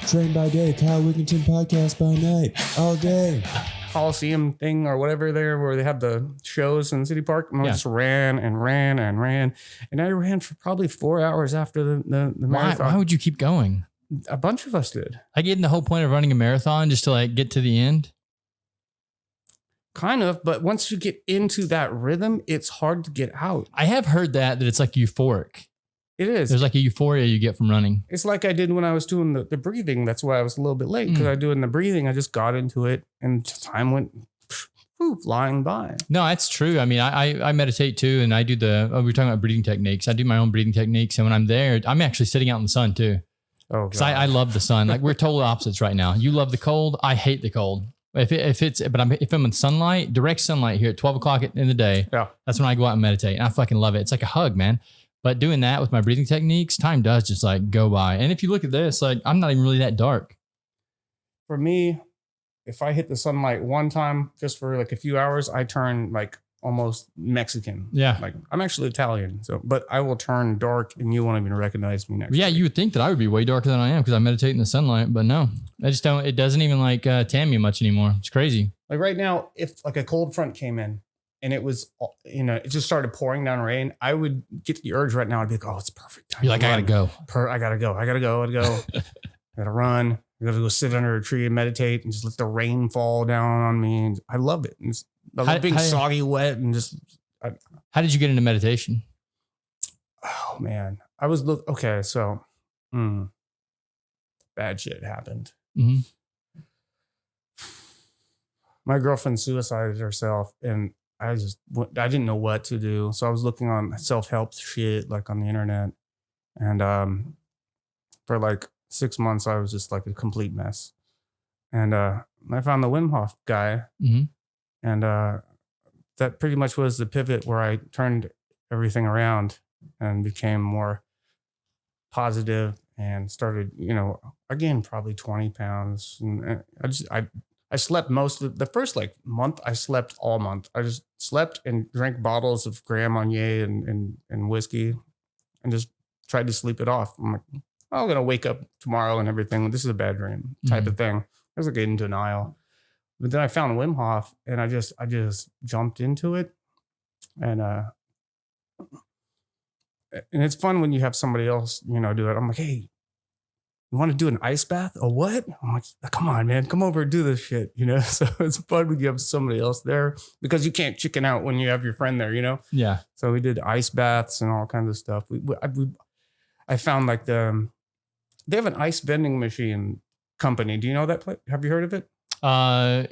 Train by day, Kyle Wigginton podcast by night, all day. Coliseum thing or whatever there where they have the shows in City Park. And I just ran and ran and ran. And I ran for probably 4 hours after the marathon. Why would you keep going? A bunch of us did. I get in the whole point of running a marathon just to like get to the end. Kind of, but once you get into that rhythm, it's hard to get out. I have heard that it's like euphoric. It is. There's like a euphoria you get from running. It's like I did when I was doing the breathing. That's why I was a little bit late because I doing the breathing. I just got into it and time went flying by. No, that's true. I mean, I meditate too. And I do we were talking about breathing techniques. I do my own breathing techniques. And when I'm there, I'm actually sitting out in the sun too. Oh, because I love the sun. Like we're total opposites right now. You love the cold. I hate the cold. If I'm in sunlight, direct sunlight here at 12 o'clock in the day, that's when I go out and meditate. And I fucking love it. It's like a hug, man. But doing that with my breathing techniques, time does just like go by. And if you look at this, like I'm not even really that dark. For me, if I hit the sunlight one time just for like a few hours, I turn like almost Mexican. Yeah. Like I'm actually Italian. But I will turn dark and you won't even recognize me next Yeah, week. you would think that I would be way darker than I am because I meditate in the sunlight, but no, I just don't. It doesn't even like tan me much anymore. It's crazy. Like right now, if like a cold front came in and it was, it just started pouring down rain, I would get the urge right now. I'd be like, oh, it's perfect time. You're like, I gotta go. I gotta go. I gotta run. I gotta go sit under a tree and meditate and just let the rain fall down on me. And I love it. And I love being soggy, wet, and just. How did you get into meditation? Oh man, I was okay. So, bad shit happened. Mm-hmm. My girlfriend suicided herself, and I didn't know what to do. So I was looking on self-help shit like on the internet. And for like 6 months, I was just like a complete mess. And I found the Wim Hof guy. Mm-hmm. And that pretty much was the pivot where I turned everything around and became more positive and started, I gained probably 20 pounds. And I slept most of the first like month. I slept all month. I just slept and drank bottles of Grand Marnier and whiskey and just tried to sleep it off. I'm like, I'm going to wake up tomorrow and everything. This is a bad dream type of thing. I was like in denial. But then I found Wim Hof and I just jumped into it. And it's fun when you have somebody else, do it. I'm like, hey, you want to do an ice bath or what? I'm like, come on, man, come over and do this shit, So it's fun when you have somebody else there because you can't chicken out when you have your friend there, Yeah. So we did ice baths and all kinds of stuff. I found like they have an ice vending machine company. Do you know that place? Have you heard of it?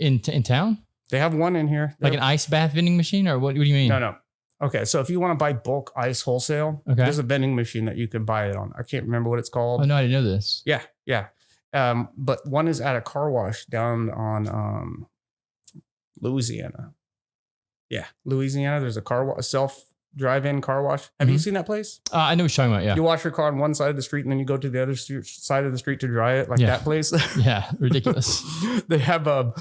In town? They have one in here. Like an ice bath vending machine or what do you mean? No. Okay, so if you want to buy bulk ice wholesale, there's a vending machine that you can buy it on. I can't remember what it's called. Oh, no, I didn't know this. Yeah. But one is at a car wash down on Louisiana. Yeah, Louisiana. There's a self-drive-in car wash. Have you seen that place? I know what you're talking about, yeah. You wash your car on one side of the street and then you go to the other side of the street to dry it, like that place. Yeah, ridiculous. They have an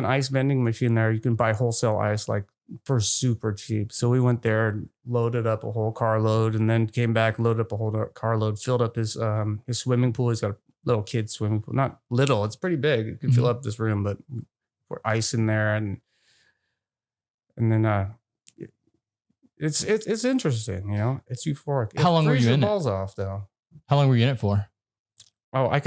ice vending machine there. You can buy wholesale ice like for super cheap. So we went there and loaded up a whole carload and then came back, loaded up a whole carload, filled up his swimming pool. He's got a little kid's swimming pool. Not little, it's pretty big. It can fill up this room, but pour ice in there and then it's interesting, It's euphoric. How long were you in it? Balls off though. How long were you in it for? Oh, we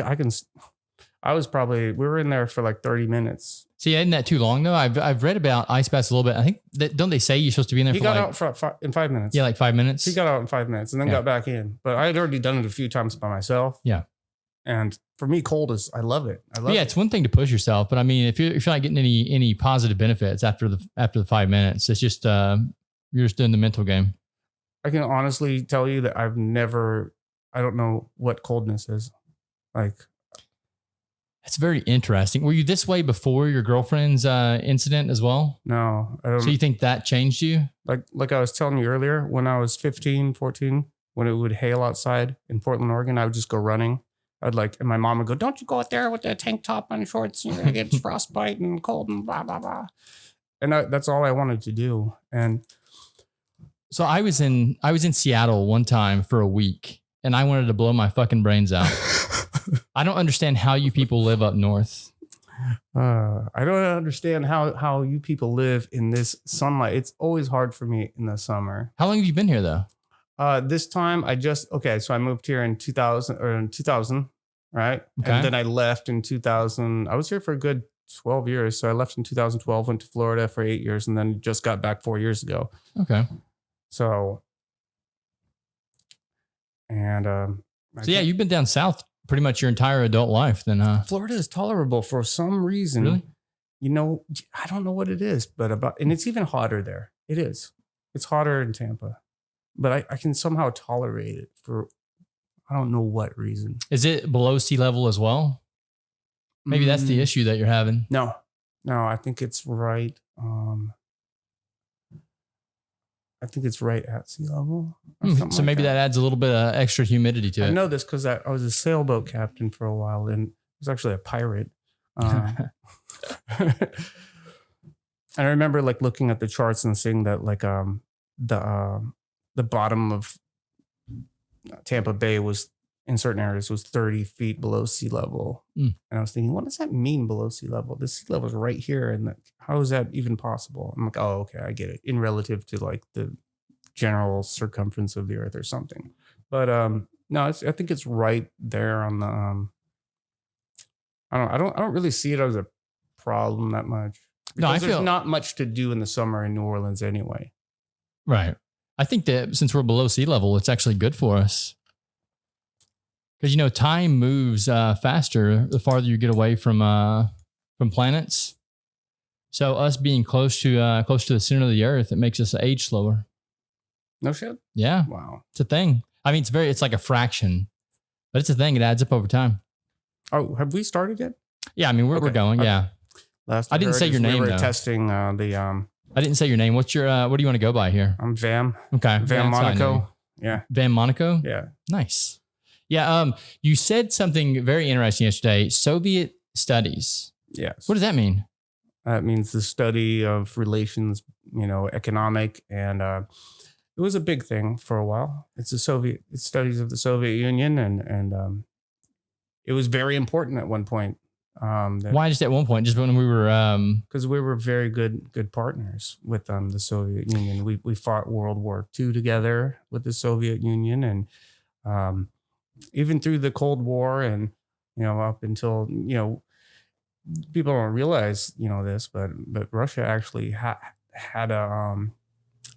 were in there for like 30 minutes. See, isn't that too long though? I've read about ice baths a little bit. I think don't they say you're supposed to be in there He got out in 5 minutes. Yeah, like 5 minutes. He got out in 5 minutes and then got back in. But I had already done it a few times by myself. Yeah. And for me, I love it. It's one thing to push yourself, but I mean, if you're not getting any positive benefits after the 5 minutes, it's just you're just doing the mental game. I can honestly tell you that I don't know what coldness is. Like, it's very interesting. Were you this way before your girlfriend's incident as well? No. So you think that changed you? Like I was telling you earlier, when I was 15, 14, when it would hail outside in Portland, Oregon, I would just go running. And my mom would go, don't you go out there with a tank top and shorts. You're going to get frostbite and cold and blah, blah, blah. And that's all I wanted to do. And so I was in Seattle one time for a week and I wanted to blow my fucking brains out. I don't understand how you people live up north. I don't understand how you people live in this sunlight. It's always hard for me in the summer. How long have you been here though? This time so I moved here in 2000, right? Okay. And then I left in 2000. I was here for a good 12 years. So I left in 2012, went to Florida for 8 years, and then just got back 4 years ago. Okay. So, and, yeah, you've been down south pretty much your entire adult life then, huh? Florida is tolerable for some reason. Really? You know, I don't know what it is, but and it's even hotter there. It is. It's hotter in Tampa, but I can somehow tolerate it for, I don't know what reason. Is it below sea level as well? Maybe that's the issue that you're having. No, I think it's right. I think it's right at sea level. So maybe that adds a little bit of extra humidity to it. I know this because I was a sailboat captain for a while, and I was actually a pirate. And I remember like looking at the charts and seeing that like the bottom of Tampa Bay was in certain areas was 30 feet below sea level. And I was thinking, what does that mean below sea level? The sea level is right here. And how is that even possible? I'm like, oh, okay, I get it. In relative to like the general circumference of the earth or something. But no, I think it's right there on the, I don't really see it as a problem that much. No, I there's feel not much to do in the summer in New Orleans anyway. Right. I think that since we're below sea level, it's actually good for us. Because, you know, time moves faster the farther you get away from planets. So us being close to the center of the earth, it makes us age slower. No shit? Yeah. Wow. It's a thing. I mean, it's like a fraction, but it's a thing. It adds up over time. Oh, have we started yet? Yeah. I mean, we're going. Yeah. Last I didn't say your name, we were though. Testing I didn't say your name. What's your, what do you want to go by here? I'm Vam. Okay. Vam Monaco. Yeah. Vam Monaco? Yeah. Nice. Yeah. You said something very interesting yesterday. Soviet studies. Yes. What does that mean? That means the study of relations, you know, economic, and it was a big thing for a while. It's studies of the Soviet Union, and it was very important at one point. Why just at one point? Just when we were because we were very good partners with the Soviet Union. We fought World War II together with the Soviet Union, and even through the Cold War, and you know, up until, you know, people don't realize, you know, this, but Russia actually had a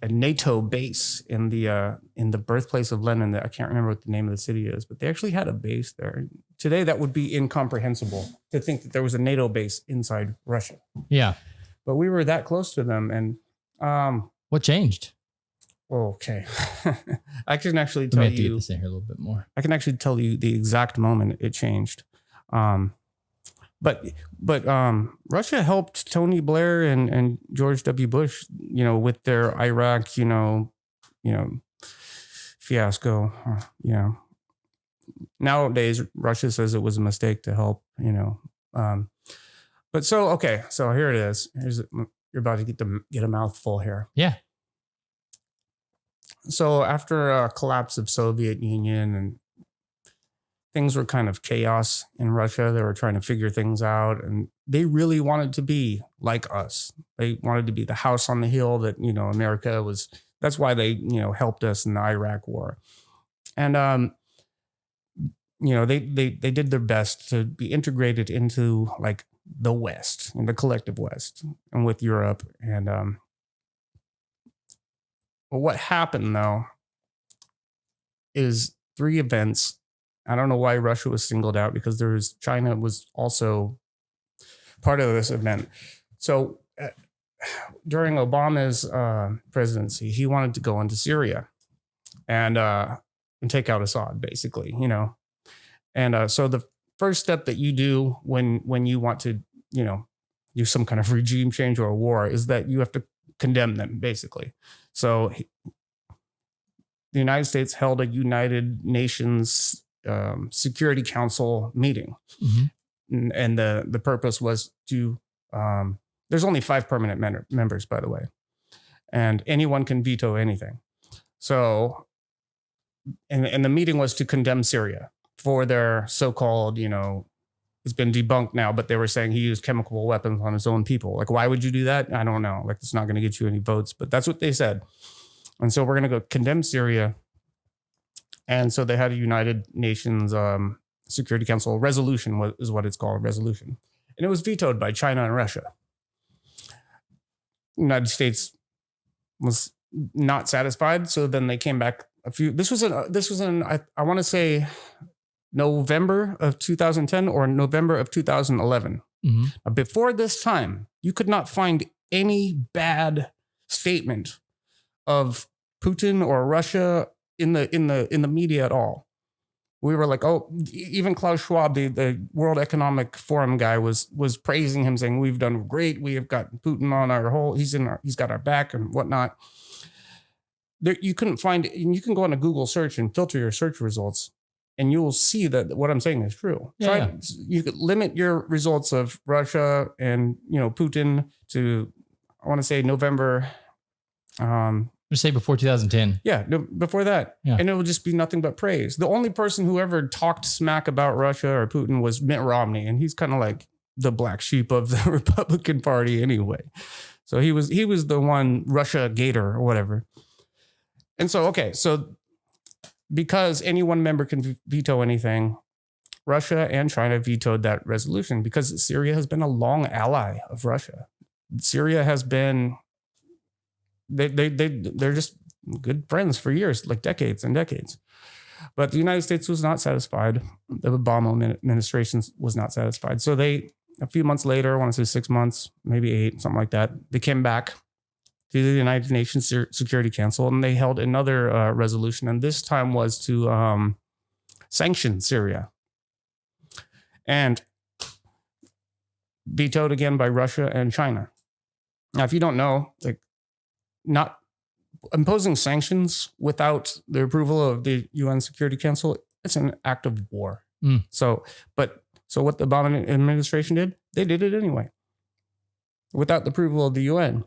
NATO base in the birthplace of Lenin. I can't remember what the name of the city is, but they actually had a base there. Today, that would be incomprehensible to think that there was a NATO base inside Russia. Yeah, but we were that close to them. And what changed? Okay, I can actually tell you. Get this in here a little bit more. I can actually tell you the exact moment it changed. But Russia helped Tony Blair and George W. Bush, you know, with their Iraq, you know, fiasco. You know, nowadays Russia says it was a mistake to help, you know. But so okay, so here it is. You're about to get a mouthful here. Yeah. So after a collapse of Soviet Union, and things were kind of chaos in Russia, they were trying to figure things out, and they really wanted to be like us. They wanted to be the house on the hill that, you know, America was. That's why they, you know, helped us in the Iraq war. And, you know, they did their best to be integrated into like the West, in the collective West, and with Europe. And, but what happened though is 3 events. I don't know why Russia was singled out, because China was also part of this event. So during Obama's presidency, he wanted to go into Syria and take out Assad, basically, you know. And so the first step that you do when you want to, you know, do some kind of regime change or a war is that you have to condemn them, basically. So the United States held a United Nations Security Council meeting. Mm-hmm. And the purpose was to, there's only 5 permanent members, by the way, and anyone can veto anything. So, and the meeting was to condemn Syria for their so-called, it's been debunked now, but they were saying he used chemical weapons on his own people. Like, why would you do that? I don't know. Like, it's not going to get you any votes, but that's what they said. And so we're going to go condemn Syria. And so they had a United Nations Security Council resolution, is what it's called, a resolution. And it was vetoed by China and Russia. United States was not satisfied. So then they came back this was in I want to say November of 2010 or November of 2011. Mm-hmm. Before this time, you could not find any bad statement of Putin or Russia in the media at all. We were like, oh, even Klaus Schwab, the World Economic Forum guy, was praising him, saying we've done great. We have got Putin on our whole. He's got our back and whatnot. There, you couldn't find, and you can go on a Google search and filter your search results, and you will see that what I'm saying is true. Yeah. You could limit your results of Russia and Putin to, I want to say November. Just say before 2010. Yeah, before that. Yeah. And it will just be nothing but praise. The only person who ever talked smack about Russia or Putin was Mitt Romney, and he's kind of like the black sheep of the Republican Party anyway. So he was the one Russia gator or whatever. And so, okay, so because any one member can veto anything, Russia and China vetoed that resolution because Syria has been a long ally of Russia. Syria has been, they're just good friends for years, like decades and decades. But the United States was not satisfied. The Obama administration was not satisfied. So a few months later, I want to say 6 months, maybe 8, something like that, they came back to the United Nations Security Council, and they held another resolution, and this time was to sanction Syria. And vetoed again by Russia and China. Now, if you don't know, like, not imposing sanctions without the approval of the UN Security Council, it's an act of war. Mm. So what the Obama administration did, they did it anyway, without the approval of the UN.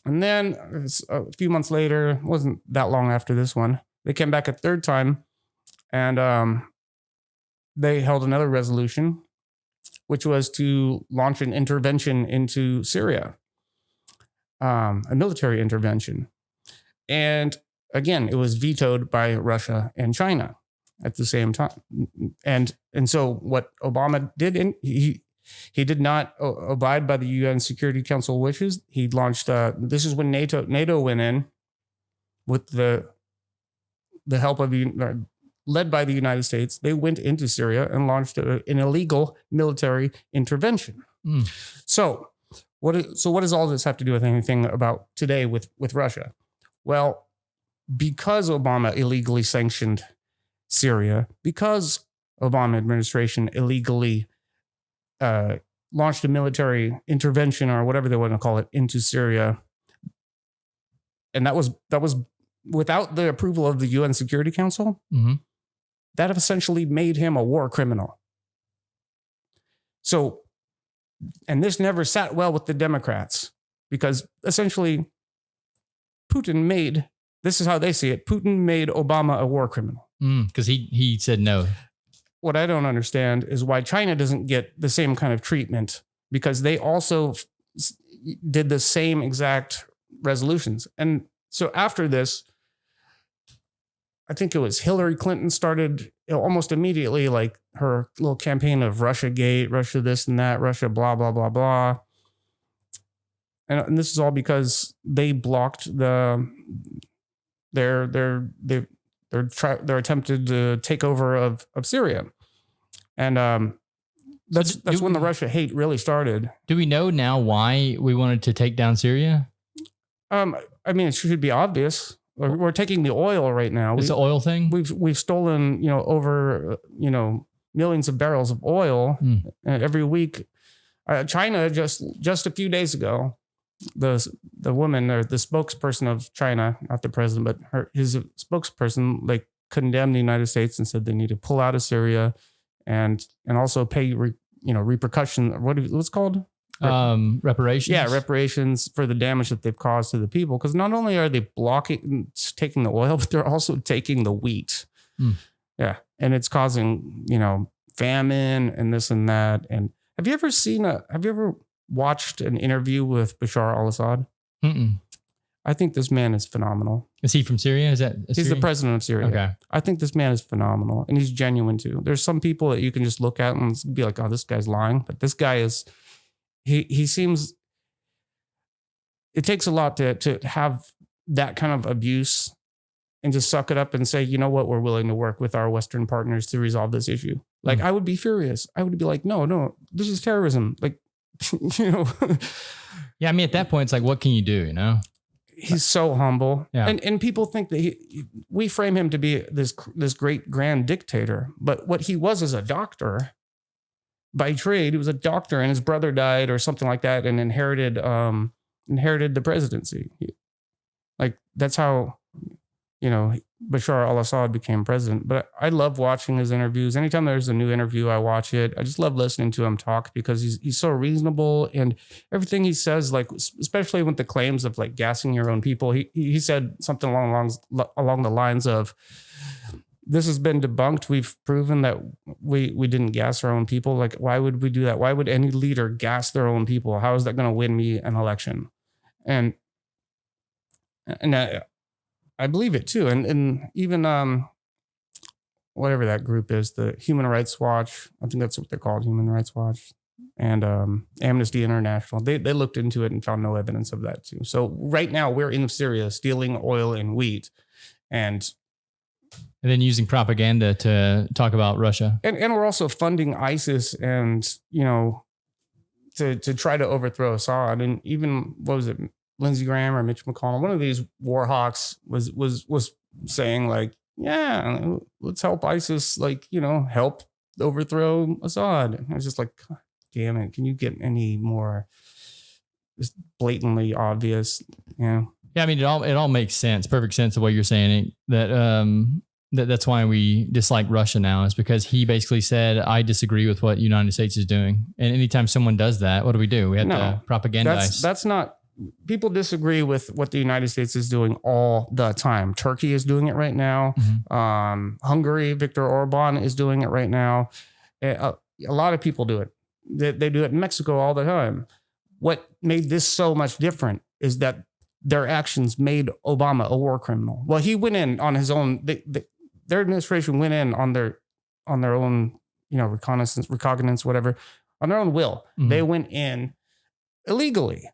And then a few months later, it wasn't that long after this one, they came back a third time, and they held another resolution, which was to launch an intervention into Syria, a military intervention. And again, it was vetoed by Russia and China at the same time. And so what Obama did, he did not abide by the UN Security Council wishes. He launched, this is when NATO went in with the help of led by the United States. They went into Syria and launched an illegal military intervention. Mm. So what does all this have to do with anything about today with Russia? Well, because Obama illegally sanctioned Syria, because Obama administration illegally launched a military intervention or whatever they want to call it into Syria, and that was without the approval of the UN Security Council, mm-hmm. that essentially made him a war criminal. So, and this never sat well with the Democrats, because essentially Putin made, this is how they see it, Putin made Obama a war criminal. Because he said no. What I don't understand is why China doesn't get the same kind of treatment, because they also did the same exact resolutions. And so after this, I think it was Hillary Clinton started almost immediately, like, her little campaign of Russia Gate, Russia this and that, Russia blah, blah, blah, blah. And this is all because they blocked their attempted takeover of Syria. And that's when the Russia hate really started. Do we know now why we wanted to take down Syria? I mean, it should be obvious. We're taking the oil right now. It's the oil thing? We've stolen, over, millions of barrels of oil every week. China just a few days ago, the woman, or the spokesperson of China, not the president, but his spokesperson, like, condemned the United States and said they need to pull out of Syria and also pay repercussion. What's it called? Reparations. Yeah, reparations for the damage that they've caused to the people. Because not only are they taking the oil, but they're also taking the wheat. Mm. Yeah, and it's causing, famine and this and that. And have you ever watched an interview with Bashar al-Assad? Mm-mm. I think this man is phenomenal. Is he from Syria? He's the president of Syria. Okay. I think this man is phenomenal, and he's genuine too. There's some people that you can just look at and be like, oh, this guy's lying. But this guy is, he seems, it takes a lot to have that kind of abuse and just suck it up and say, you know what, we're willing to work with our Western partners to resolve this issue. Like, I would be furious. I would be like, no, this is terrorism. Like, Yeah, I mean, at that point, it's like, what can you do, He's so humble. Yeah. And people think that we frame him to be this great grand dictator. But what he was as a doctor by trade, he was a doctor, and his brother died or something like that and inherited the presidency. Like, that's how, Bashar al-Assad became president. But I love watching his interviews. Anytime there's a new interview, I watch it. I just love listening to him talk because he's so reasonable, and everything he says, like, especially with the claims of like gassing your own people, he said something along the lines of, this has been debunked. We've proven that we didn't gas our own people. Like, why would we do that? Why would any leader gas their own people? How is that going to win me an election? And I believe it too. And even whatever that group is, the Human Rights Watch, I think that's what they're called, Human Rights Watch, and Amnesty International, they looked into it and found no evidence of that too. So right now we're in Syria stealing oil and wheat and then using propaganda to talk about Russia. And we're also funding ISIS and, to try to overthrow Assad. And even, what was it, Lindsey Graham or Mitch McConnell, one of these war hawks was saying like, yeah, let's help ISIS, like, help overthrow Assad. And I was just like, God damn it. Can you get any more just blatantly obvious? Yeah. Yeah. I mean, it all makes sense. Perfect sense of what you're saying, that's why we dislike Russia now, is because he basically said, I disagree with what the United States is doing. And anytime someone does that, what do? We have to propagandize. That's not, people disagree with what the United States is doing all the time. Turkey is doing it right now. Mm-hmm. Hungary, Viktor Orban is doing it right now. A lot of people do it. They do it in Mexico all the time. What made this so much different is that their actions made Obama a war criminal. Well, he went in on his own. Their administration went in on their own, recognizance, whatever, on their own will. Mm-hmm. They went in illegally.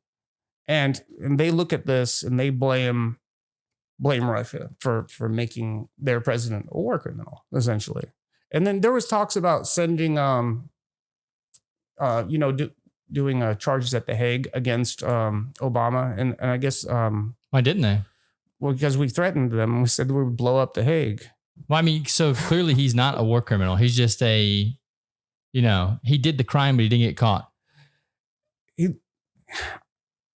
And they look at this and they blame Russia for making their president a war criminal, essentially. And then there was talks about sending, doing charges at The Hague against Obama. And I guess... why didn't they? Well, because we threatened them. We said we would blow up The Hague. Well, I mean, so clearly he's not a war criminal. He's just he did the crime, but he didn't get caught.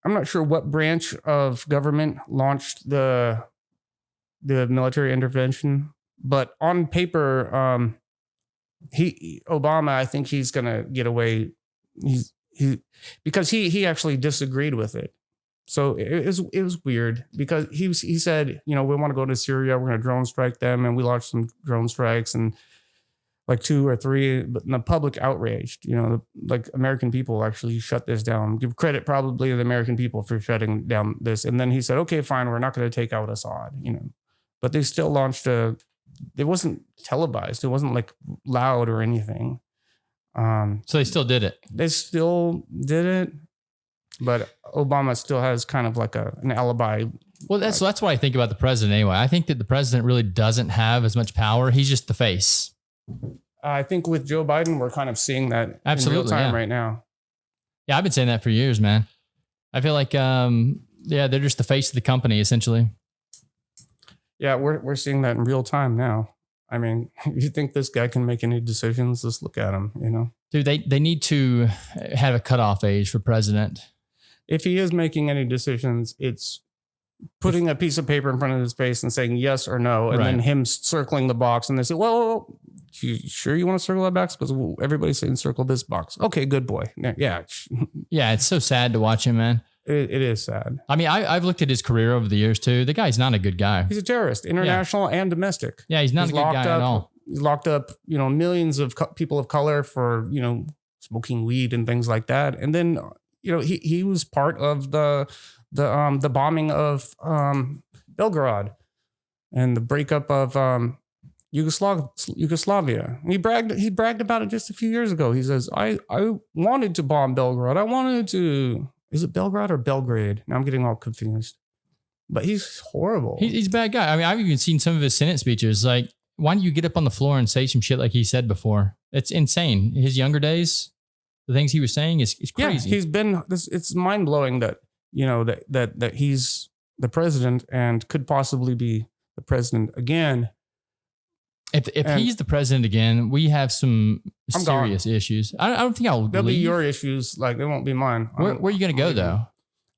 I'm not sure what branch of government launched the military intervention, but on paper, Obama, I think he's gonna get away. Because he actually disagreed with it. So it was weird because he said, we want to go to Syria, we're gonna drone strike them, and we launched some drone strikes and like 2 or 3, but the public outraged, like American people actually shut this down. Give credit probably to the American people for shutting down this. And then he said, okay, fine, we're not going to take out Assad, but they still launched it wasn't televised. It wasn't like loud or anything. So they still did it. They still did it, but Obama still has kind of like an alibi. Well, that's what I think about the president anyway. I think that the president really doesn't have as much power. He's just the face. I think with Joe Biden, we're kind of seeing that absolutely in real time right now. Yeah, I've been saying that for years, man. I feel like, they're just the face of the company, essentially. Yeah, we're seeing that in real time now. I mean, you think this guy can make any decisions? Just look at him, Dude, they need to have a cutoff age for president. If he is making any decisions, it's putting a piece of paper in front of his face and saying yes or no, and then him circling the box, and they say, well, you sure you want to circle that box? Because everybody's saying circle this box. Okay, good boy. Yeah. Yeah, it's so sad to watch him, man. It is sad. I mean, I've looked at his career over the years too. The guy's not a good guy. He's a terrorist, international and domestic. Yeah, he's not a good guy at all. He's locked up, millions of people of color for, smoking weed and things like that. And then, he was part of the bombing of Belgrade and the breakup of Yugoslavia. And he bragged about it just a few years ago. He says, I wanted to bomb Belgrade. Is it Belgrade or Belgrade? Now I'm getting all confused. But he's horrible. He's a bad guy. I mean, I've even seen some of his Senate speeches. Like, why don't you get up on the floor and say some shit like he said before? It's insane. His younger days, the things he was saying is crazy. Yeah, he's been. It's mind blowing that that he's the president and could possibly be the president again. If he's the president again, we have some serious issues. I don't think I'll. They'll be your issues. Like, they won't be mine. Where are you going to go though?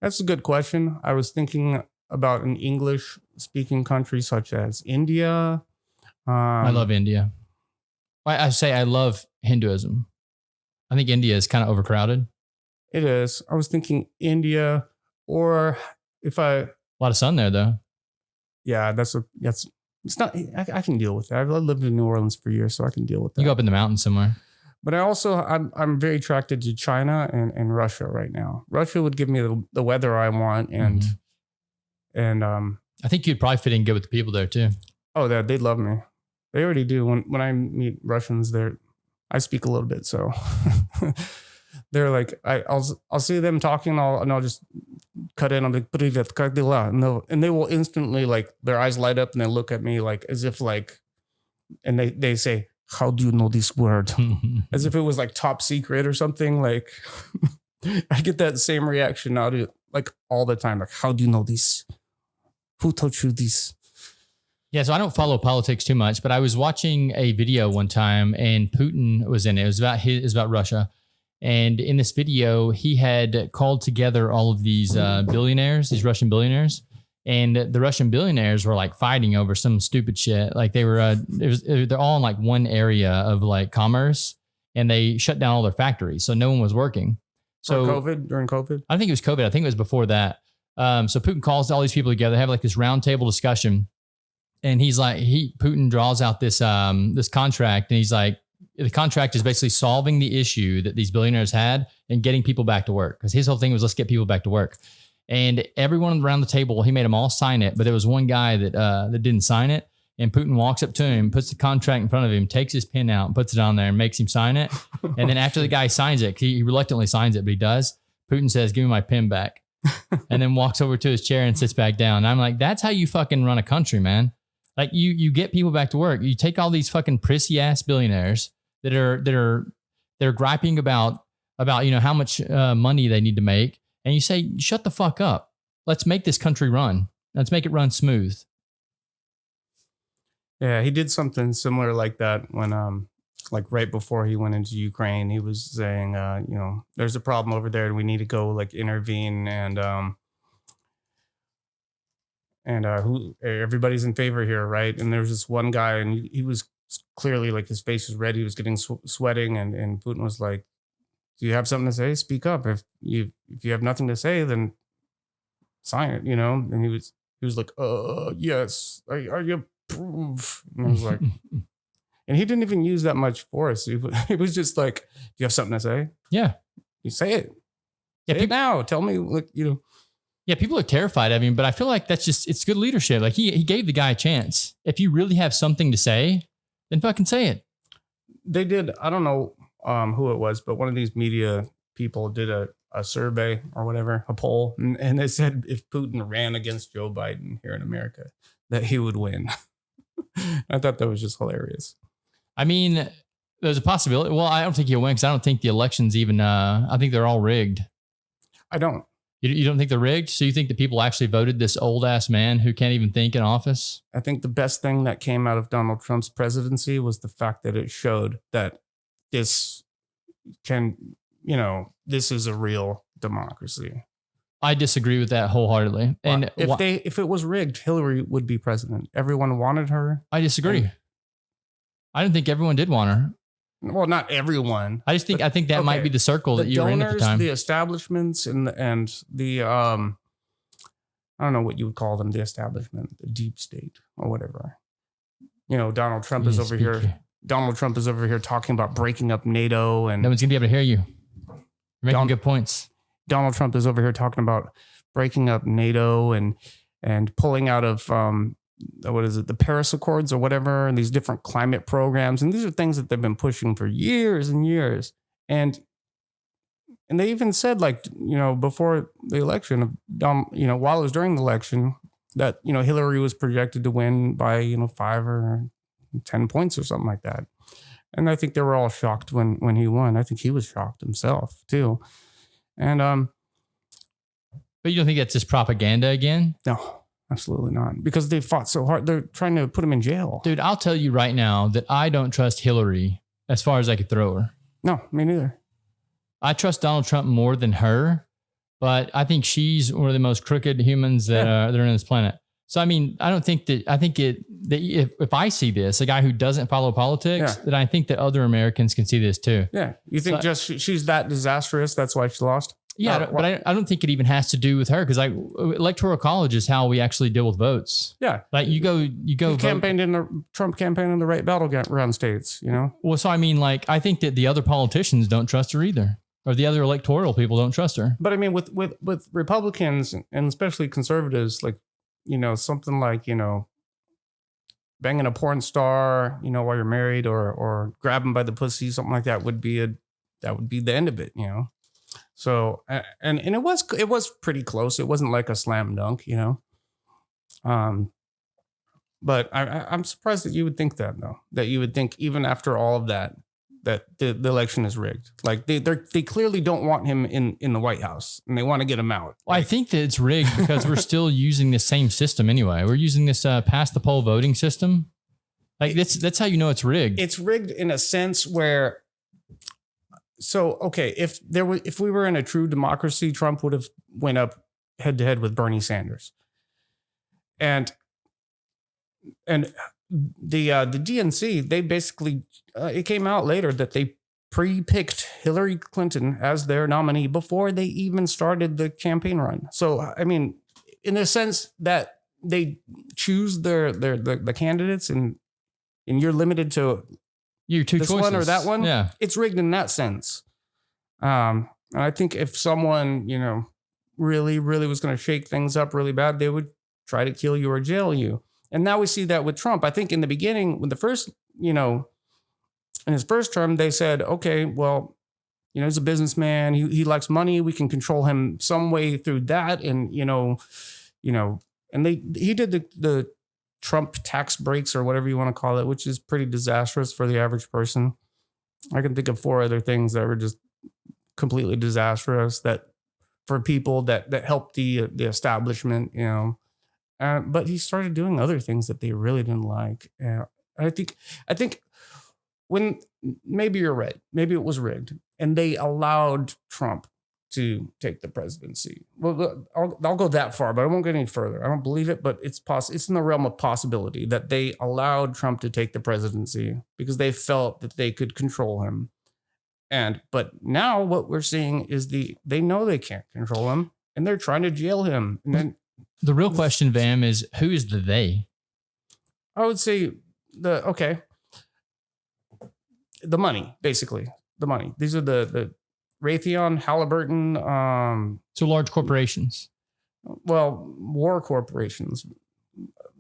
That's a good question. I was thinking about an English speaking country such as India. I love India. I say I love Hinduism. I think India is kind of overcrowded. It is. I was thinking India, or a lot of sun there though. Yeah, it's not. I can deal with that. I've lived in New Orleans for years, so I can deal with that. You go up in the mountains somewhere. But I'm very attracted to China and Russia right now. Russia would give me the weather I want, and I think you'd probably fit in good with the people there too. Oh, they'd love me. They already do. When I meet Russians, I speak a little bit, so they're like, I'll see them talking, and I'll just cut in. I'm like, "Привет, как дела?" And they will instantly, like, their eyes light up and they look at me like as if like, and they say, "How do you know this word?" As if it was like top secret or something. Like, I get that same reaction now to, like, all the time. Like, how do you know this? Who taught you this? Yeah, so I don't follow politics too much, but I was watching a video one time and Putin was in it. It was about Russia. And in this video, he had called together all of these billionaires, these Russian billionaires. And the Russian billionaires were like fighting over some stupid shit. Like they're all in like one area of like commerce, and they shut down all their factories. So no one was working. So during COVID? I think it was COVID. I think it was before that. So Putin calls all these people together, have like this roundtable discussion. And he's like, Putin draws out this contract, and he's like, the contract is basically solving the issue that these billionaires had and getting people back to work. Because his whole thing was, let's get people back to work. And everyone around the table, he made them all sign it, but there was one guy that didn't sign it. And Putin walks up to him, puts the contract in front of him, takes his pen out, and puts it on there, and makes him sign it. And then after the guy signs it, he reluctantly signs it, but he does. Putin says, "Give me my pen back," and then walks over to his chair and sits back down. And I'm like, that's how you fucking run a country, man. Like you get people back to work. You take all these fucking prissy ass billionaires that are griping about how much money they need to make, and you say, shut the fuck up. Let's make this country run. Let's make it run smooth. Yeah, he did something similar like that when like right before he went into Ukraine. He was saying there's a problem over there and we need to go like intervene, and who everybody's in favor here, right? And there's this one guy, and he was clearly like his face was red. He was getting sweating, and Putin was like, "Do you have something to say? Speak up. If you have nothing to say, then sign it." And he was like, yes, I approve." And I was like, and he didn't even use that much force. He was just like, "Do you have something to say? Yeah, you say it. Say it now. Tell me, Yeah, people are terrified of him, but I feel like it's good leadership. Like he gave the guy a chance. If you really have something to say, then fucking say it. They did. I don't know who it was, but one of these media people did a survey or whatever, a poll, and they said if Putin ran against Joe Biden here in America, that he would win. I thought that was just hilarious. I mean, there's a possibility. Well, I don't think he'll win because I don't think the election's even, I think they're all rigged. I don't. You don't think they're rigged? So you think the people actually voted this old ass man who can't even think in office? I think the best thing that came out of Donald Trump's presidency was the fact that it showed that this is a real democracy. I disagree with that wholeheartedly. And if it was rigged, Hillary would be president. Everyone wanted her. I disagree. I don't think everyone did want her. Well, not everyone. I think that might be the circle that you were in at the time. The establishments and the I don't know what you would call them, the establishment, the deep state or whatever. Donald Trump is over here. Donald Trump is over here talking about breaking up NATO, and no one's gonna be able to hear you. You're making good points. Donald Trump is over here talking about breaking up NATO and pulling out of the Paris Accords or whatever, and these different climate programs, and these are things that they've been pushing for years and years, and they even said, like, before the election, while it was during the election, that Hillary was projected to win by 5 or 10 points or something like that. And I think they were all shocked when he won. I think he was shocked himself too. And but you don't think that's just propaganda again? No, absolutely not. Because they fought so hard. They're trying to put him in jail. Dude, I'll tell you right now that I don't trust Hillary as far as I could throw her. No, me neither. I trust Donald Trump more than her, but I think she's one of the most crooked humans that are on this planet. So, I mean, I think if I see this, a guy who doesn't follow politics, then I think that other Americans can see this too. Yeah. You think she's that disastrous? That's why she lost? Yeah. But I don't think it even has to do with her, because electoral college is how we actually deal with votes. Yeah. Like you go. Trump campaigned in the right battleground states, Well, so I mean, like, I think that the other politicians don't trust her either. Or the other electoral people don't trust her. But I mean, with Republicans and especially conservatives, like, something like, banging a porn star, while you're married, or grabbing by the pussy, something like that would be the end of it, So, and it was pretty close. It wasn't like a slam dunk, but I'm surprised that you would think that, though, that you would think even after all of that the election is rigged. Like they clearly don't want him in the White House, and they want to get him out. Well, I think that it's rigged because we're still using the same system anyway. We're using this past the poll voting system. Like that's how you know it's rigged. It's rigged in a sense where, so okay, if we were in a true democracy, Trump would have went up head to head with Bernie Sanders, and the DNC, they basically it came out later that they pre-picked Hillary Clinton as their nominee before they even started the campaign run. So I mean, in a sense that they choose the candidates, and you're limited to your two this choices, one or that one. Yeah, it's rigged in that sense. And I think if someone really was going to shake things up really bad, they would try to kill you or jail you. And now we see that with Trump. I think in the beginning, when the first, in his first term, they said, okay, well, he's a businessman. He likes money. We can control him some way through that. And, and he did the Trump tax breaks or whatever you want to call it, which is pretty disastrous for the average person. I can think of 4 other things that were just completely disastrous that for people that helped the establishment, but he started doing other things that they really didn't like. I think when maybe you're right, maybe it was rigged, and they allowed Trump to take the presidency. Well, I'll go that far, but I won't get any further. I don't believe it, but it's It's in the realm of possibility that they allowed Trump to take the presidency because they felt that they could control him. But now what we're seeing is they know they can't control him, and they're trying to jail him. And then the real question, Vam, is who is the they? I would say the money, basically. The money. These are the Raytheon, Halliburton. So large corporations. Well, war corporations,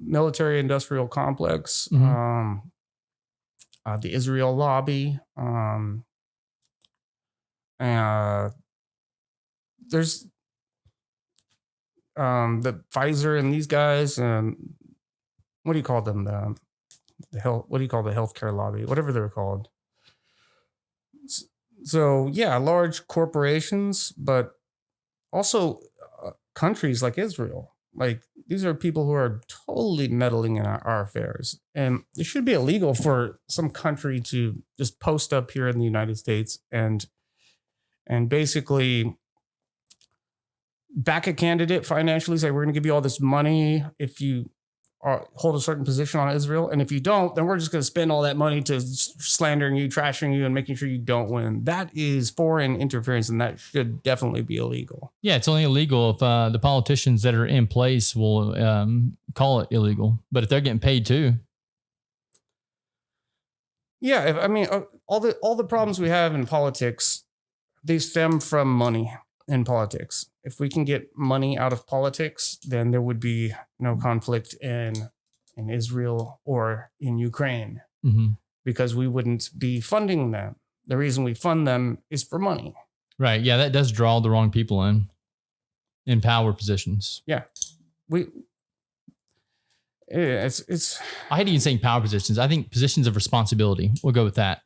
military industrial complex, Mm-hmm. The Israel lobby. There's the Pfizer and these guys. What do you call them? The health. What do you call the healthcare lobby? Whatever they're called. So yeah, large corporations, but also countries like Israel. Like these are people who are totally meddling in our affairs, and it should be illegal for some country to just post up here in the United States and basically back a candidate financially, say we're going to give you all this money if you hold a certain position on Israel. And if you don't, then we're just going to spend all that money to slandering you, trashing you, and making sure you don't win. That is foreign interference, and that should definitely be illegal. Yeah, it's only illegal if the politicians that are in place will call it illegal. But if they're getting paid too. Yeah, I mean, all the problems we have in politics, they stem from money in politics. If we can get money out of politics, then there would be no conflict in Israel or in Ukraine, because we wouldn't be funding them. The reason we fund them is for money. Right. Yeah, that does draw the wrong people in power positions. Yeah, it's. I hate even saying power positions. I think positions of responsibility. We'll go with that.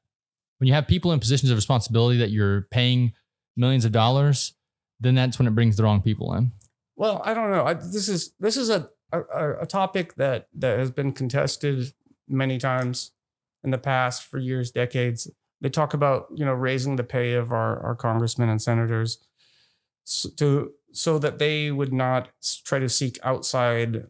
When you have people in positions of responsibility that you're paying millions of dollars, then that's when it brings the wrong people in. Well, I don't know. This is a topic that has been contested many times in the past, for years, decades. They talk about, raising the pay of our congressmen and senators so that they would not try to seek outside,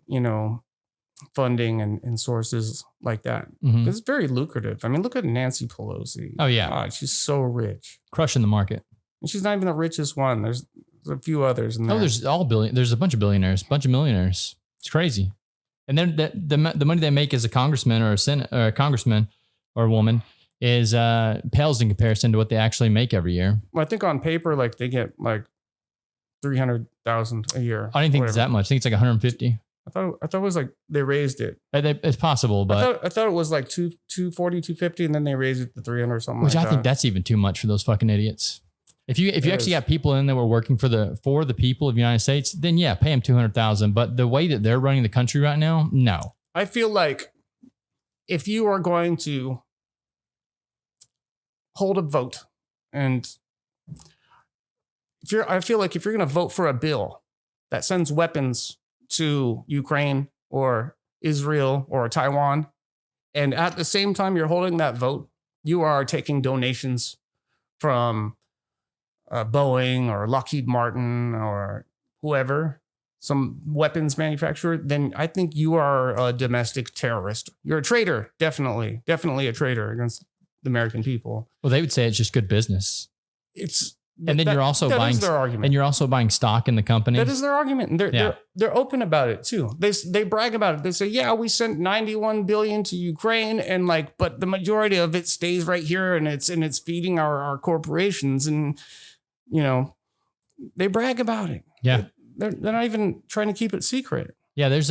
funding and sources like that. It's very lucrative. I mean, look at Nancy Pelosi. Oh, yeah. God, she's so rich. Crushing the market. And she's not even the richest one. There's a few others in there. Oh, there's a bunch of billionaires, a bunch of millionaires. It's crazy. And then the money they make as a congressman or a congressman or a woman is pales in comparison to what they actually make every year. Well, I think on paper, like they get like $300,000 a year. I didn't think it's that much. I think it's like 150. I thought it was like they raised it. It's possible, but I thought it was like 240, 250, and then they raised it to 300 or something. Which like I think that's even too much for those fucking idiots. If you actually got people in that were working for the people of the United States, then yeah, pay them $200,000. But the way that they're running the country right now, no. I feel like if you are going to hold a vote, and I feel like if you're going to vote for a bill that sends weapons to Ukraine or Israel or Taiwan, and at the same time you're holding that vote, you are taking donations from Boeing or Lockheed Martin or whoever, some weapons manufacturer, then I think you are a domestic terrorist. You're a traitor, definitely a traitor against the American people. Well, they would say it's just good business. And then you're also buying their argument. And you're also buying stock in the company. That is their argument. And they're open about it too. They brag about it. They say, yeah, we sent 91 billion to Ukraine, and but the majority of it stays right here, and it's feeding our corporations, and they brag about it. Yeah. They're not even trying to keep it secret. Yeah, there's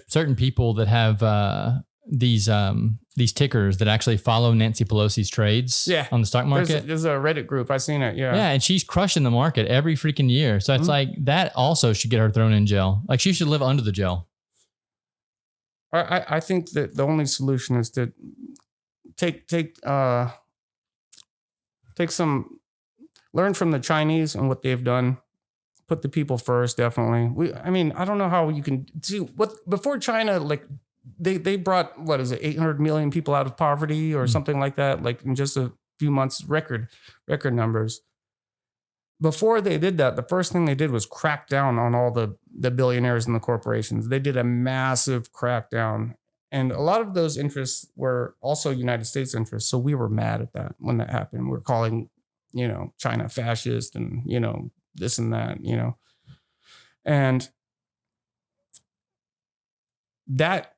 certain people that have these tickers that actually follow Nancy Pelosi's trades on the stock market. There's a Reddit group. I've seen it. Yeah. Yeah. And she's crushing the market every freaking year. So it's like that also should get her thrown in jail. Like she should live under the jail. I think that the only solution is to learn from the Chinese and what they've done. Put the people first. Definitely. I don't know how you can do before China, They brought, 800 million people out of poverty or something like that, in just a few months, record numbers. Before they did that, the first thing they did was crack down on all the billionaires and the corporations. They did a massive crackdown. And a lot of those interests were also United States interests. So we were mad at that when that happened. We're calling, China fascist and, this and that, and that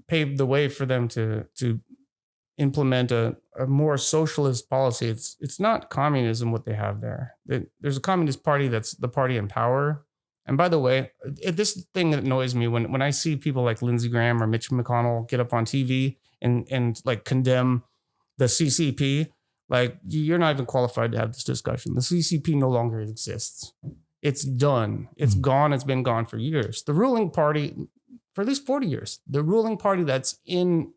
paved the way for them to implement a more socialist policy. It's not communism what they have there. There's a communist party that's the party in power. And by the way, this thing that annoys me when I see people like Lindsey Graham or Mitch McConnell get up on TV and condemn the CCP, you're not even qualified to have this discussion. The CCP no longer exists. It's done. It's gone. It's been gone for years. The ruling party, for at least 40 years, the ruling party that's in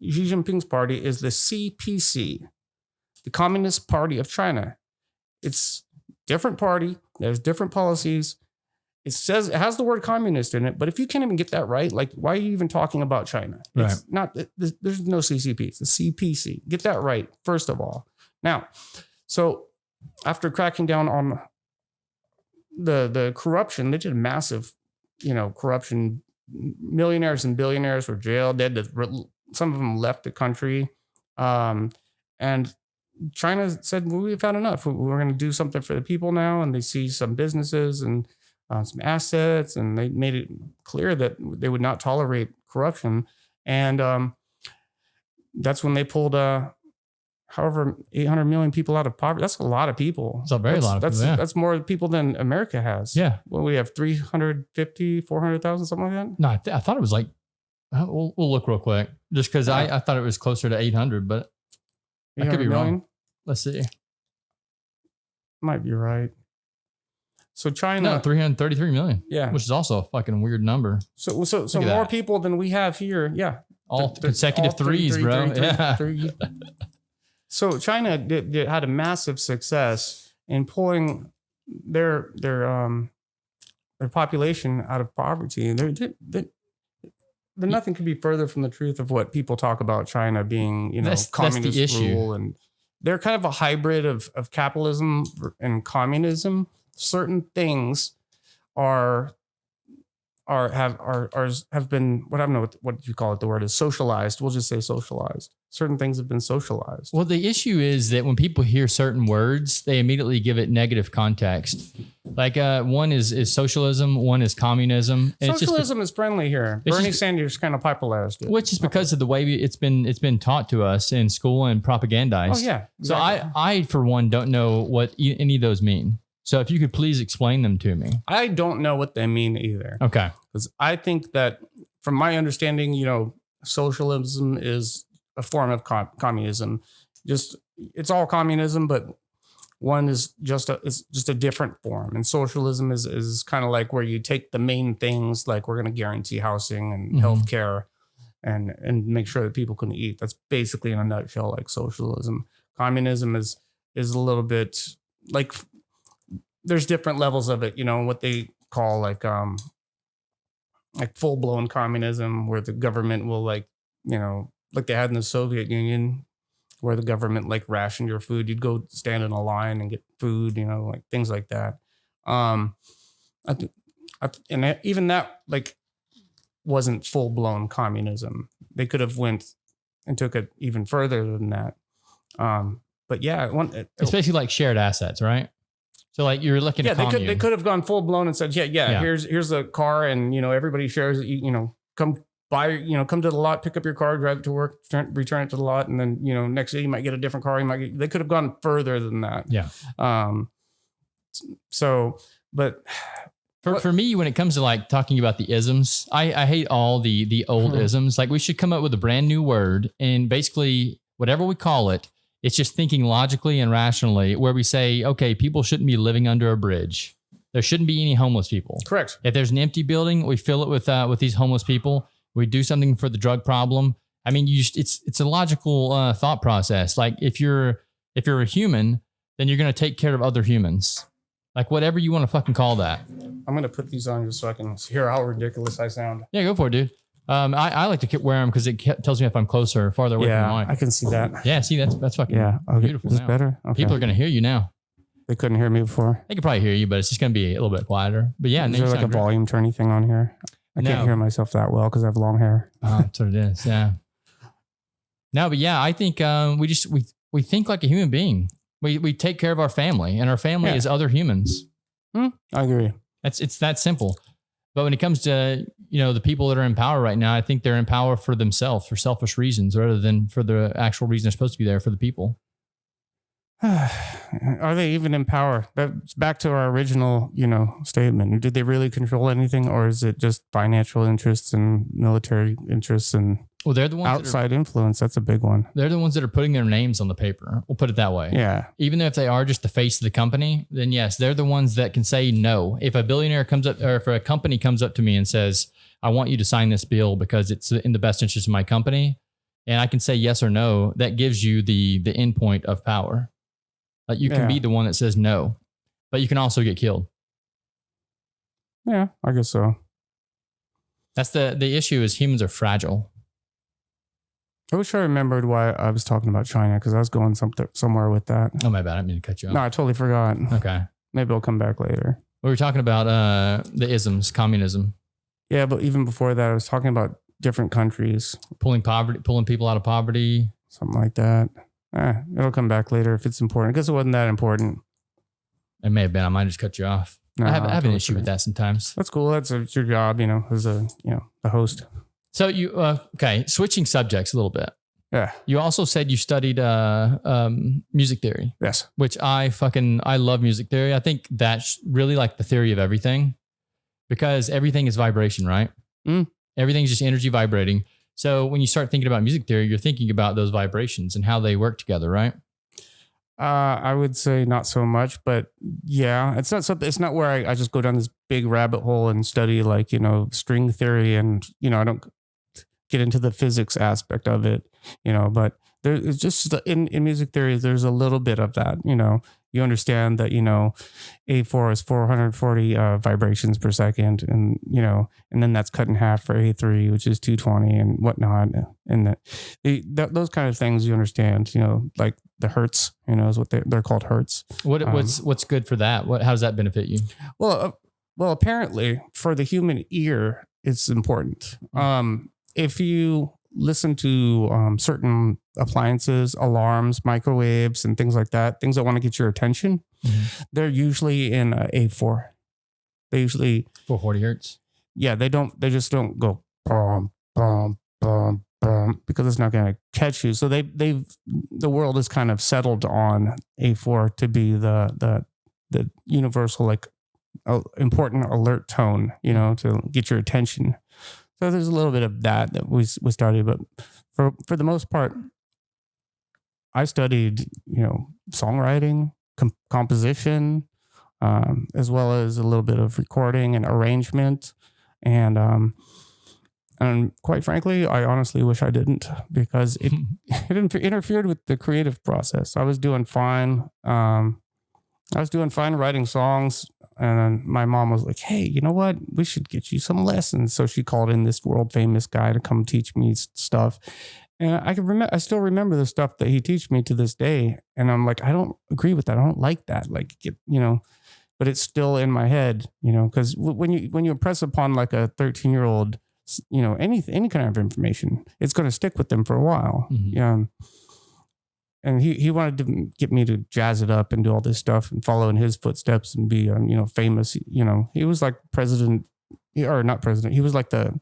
Xi Jinping's party is the CPC, the Communist Party of China. It's a different party. There's different policies. It has the word communist in it, but if you can't even get that right, why are you even talking about China? Right. It's not, there's no CCP. It's the CPC. Get that right, first of all. Now, so after cracking down on the corruption, they did massive, corruption. Millionaires and billionaires were jailed. Some of them left the country. And China said, well, we've had enough. We're going to do something for the people now. And they see some businesses and some assets, and they made it clear that they would not tolerate corruption. And that's when they pulled however 800 million people out of poverty. That's a lot of people. It's a very lot of people. Yeah. That's more people than America has. Yeah. Well, we have 350, 400,000, something like that. No, I thought it was like, we'll look real quick just because I thought it was closer to 800, but I could be wrong. Let's see. Might be right. So China, 333 million. Yeah, which is also a fucking weird number. So more people than we have here. Yeah, all consecutive threes, bro. Yeah. So China had a massive success in pulling their population out of poverty. Nothing could be further from the truth of what people talk about China being, communist rule, and they're kind of a hybrid of capitalism and communism. Certain things have been, what I don't know what you call it. The word is socialized. We'll just say socialized. Certain things have been socialized. Well, the issue is that when people hear certain words, they immediately give it negative context. Like one is socialism, one is communism. And socialism is friendly here. Bernie Sanders kind of popularized it, which is because of the way it's been taught to us in school and propagandized. Oh yeah. Exactly. So I for one don't know what any of those mean. So if you could please explain them to me. I don't know what they mean either. Okay. Because I think that from my understanding, socialism is a form of communism. It's all communism, but one is just a different form. And socialism is kind of like where you take the main things, like we're going to guarantee housing and healthcare and make sure that people can eat. That's basically in a nutshell like socialism. Communism is a little bit like, there's different levels of it, what they call like full blown communism, where the government will like they had in the Soviet Union, where the government like rationed your food. You'd go stand in a line and get food, like things like that. And even that like wasn't full blown communism. They could have went and took it even further than that. But yeah, it's basically like shared assets, right? So like you're looking at they could have gone full blown and said, here's a car and everybody shares it, come buy, come to the lot, pick up your car, drive it to work, return it to the lot, and then next day you might get a different car. They could have gone further than that. Yeah. But for me, when it comes to like talking about the isms, I hate all the old isms. Like we should come up with a brand new word, and basically whatever we call it, it's just thinking logically and rationally, where we say, okay, people shouldn't be living under a bridge. There shouldn't be any homeless people. Correct. If there's an empty building, we fill it with these homeless people. We do something for the drug problem. I mean, it's a logical thought process. Like if you're a human, then you're going to take care of other humans. Like whatever you want to fucking call that. I'm going to put these on just so I can hear how ridiculous I sound. Yeah, go for it, dude. I like to wear them because it tells me if I'm closer or farther away from the mic. I can see that. Yeah, see, that's fucking beautiful. Is this better? Okay. People are going to hear you now. They couldn't hear me before. They could probably hear you, but it's just going to be a little bit quieter. But yeah, is there like a volume turny thing on here? I can't hear myself that well because I have long hair. Oh, that's what it is. Yeah. No, but yeah, I think we think like a human being. We take care of our family, and our family is other humans. I agree. It's that simple. But when it comes to, the people that are in power right now, I think they're in power for themselves, for selfish reasons, rather than for the actual reason they're supposed to be there for the people. Are they even in power? That's back to our original, statement. Did they really control anything, or is it just financial interests and military interests and they're the ones outside influence? That's a big one. They're the ones that are putting their names on the paper. We'll put it that way. Yeah. Even if they are just the face of the company, then yes, they're the ones that can say no. If a billionaire comes up, or if a company comes up to me and says, I want you to sign this bill because it's in the best interest of my company, and I can say yes or no, that gives you the end point of power. Like you can be the one that says no, but you can also get killed. Yeah, I guess so. That's the issue is humans are fragile. I wish I remembered why I was talking about China, because I was going somewhere with that. Oh, my bad. I didn't mean to cut you off. No, I totally forgot. Okay. Maybe I'll come back later. We were talking about the isms, communism. Yeah, but even before that, I was talking about different countries. Pulling people out of poverty. Something like that. It'll come back later if it's important. I guess it wasn't that important. It may have been. I might just cut you off. No, I have an issue with that sometimes. That's cool. It's your job, as a, the host. So you, okay, switching subjects a little bit. Yeah. You also said you studied music theory. Yes. Which I love music theory. I think that's really like the theory of everything, because everything is vibration, right? Everything's just energy vibrating. So when you start thinking about music theory, you're thinking about those vibrations and how they work together, right? I would say not so much, but yeah, it's not something. It's not where I just go down this big rabbit hole and study like, string theory, and I don't get into the physics aspect of it, but it's just in music theory, there's a little bit of that. You understand that, A4 is 440 vibrations per second, and and then that's cut in half for A3, which is 220 and whatnot, and those kind of things you understand. Like the hertz, is what they're called, hertz. What's good for that? How does that benefit you? Well, apparently for the human ear, it's important. If you listen to certain appliances, alarms, microwaves, and things like that, things that want to get your attention, they're usually in A4. They usually 440 hertz. Yeah, they just don't go bum, bum, bum, bum, because it's not going to catch you. So the world is kind of settled on A4 to be the universal, like, important alert tone, to get your attention. So there's a little bit of that we studied, but for the most part, I studied, songwriting, composition, as well as a little bit of recording and arrangement, and quite frankly, I honestly wish I didn't, because it interfered with the creative process. I was doing fine. I was doing fine writing songs, and my mom was like, "Hey, you know what? We should get you some lessons." So she called in this world famous guy to come teach me stuff. And I still remember the stuff that he teach me to this day. And I'm like, I don't agree with that. I don't like that. Like, but it's still in my head, because when you impress upon like a 13-year-old, any kind of information, it's going to stick with them for a while. Yeah. And he wanted to get me to jazz it up and do all this stuff and follow in his footsteps and be, famous. He was like president, or not president. He was like the